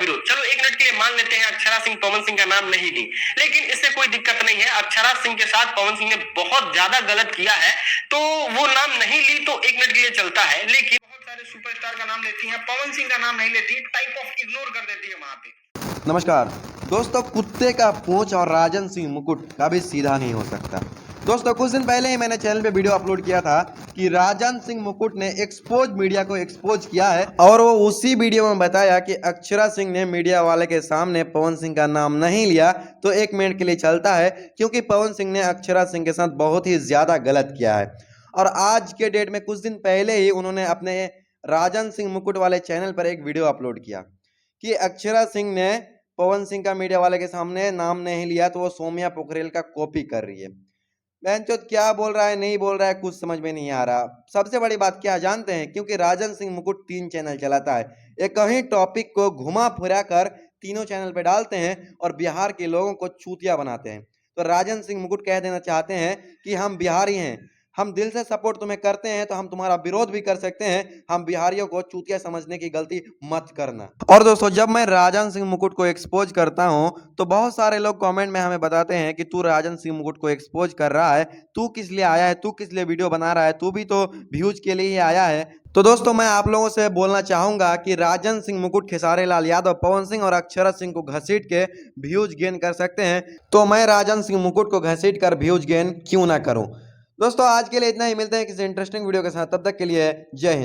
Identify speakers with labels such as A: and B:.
A: विरोध। चलो 1 मिनट के लिए मान लेते हैं अक्षरा सिंह पवन सिंह का नाम नहीं ली, लेकिन इससे कोई दिक्कत नहीं है। अक्षरा सिंह के साथ पवन सिंह ने बहुत ज्यादा गलत किया है, तो वो नाम नहीं ली तो 1 मिनट के लिए चलता है, लेकिन बहुत सारे सुपरस्टार का नाम लेती है, पवन सिंह का नाम नहीं लेती, टाइप ऑफ इग्नोर कर देती है वहां पे।
B: नमस्कार दोस्तों, कुत्ते का पूंछ और राजन सिंह मुकुट कभी सीधा नहीं हो सकता। दोस्तों कुछ दिन पहले ही मैंने चैनल पे वीडियो अपलोड किया था कि राजन सिंह मुकुट ने एक्सपोज मीडिया को एक्सपोज किया है, और वो उसी वीडियो में बताया कि अक्षरा सिंह ने मीडिया वाले के सामने पवन सिंह का नाम नहीं लिया तो 1 मिनट के लिए चलता है, क्योंकि पवन सिंह ने अक्षरा सिंह के साथ बहुत ही ज़्यादा गलत किया है। और आज के डेट में कुछ दिन पहले ही उन्होंने अपने राजन सिंह मुकुट वाले चैनल पर एक वीडियो अपलोड किया कि अक्षरा सिंह ने पवन सिंह का मीडिया वाले के सामने नाम नहीं लिया तो वो सौम्या पोखरेल का कॉपी कर रही है। बहनचोद क्या बोल रहा है नहीं बोल रहा है कुछ समझ में नहीं आ रहा। सबसे बड़ी बात क्या जानते हैं, क्योंकि राजन सिंह मुकुट 3 चैनल चलाता है, एक ही टॉपिक को घुमा फिरा कर तीनों चैनल पे डालते हैं और बिहार के लोगों को चूतिया बनाते हैं। तो राजन सिंह मुकुट कह देना चाहते हैं कि हम बिहारी हैं, हम दिल से सपोर्ट तुम्हें करते हैं, तो हम तुम्हारा विरोध भी कर सकते हैं, हम बिहारियों को चूतिया समझने की गलती मत करना। और दोस्तों जब मैं राजन सिंह मुकुट को एक्सपोज करता हूं तो बहुत सारे लोग कमेंट में हमें बताते हैं कि तू राजन सिंह मुकुट को एक्सपोज कर रहा है, तू किस लिए आया है, तू किस लिए वीडियो बना रहा है, तू भी तो व्यूज के लिए ही आया है। तो दोस्तों मैं आप लोगों से बोलना चाहूंगा कि राजन सिंह मुकुट, खेसारी लाल यादव, पवन सिंह और अक्षरा सिंह को घसीट के व्यूज गेन कर सकते हैं, तो मैं राजन सिंह मुकुट को घसीट कर व्यूज गेन क्यों ना करूं। दोस्तों आज के लिए इतना ही, मिलते हैं किसी इंटरेस्टिंग वीडियो के साथ, तब तक के लिए जय हिंद।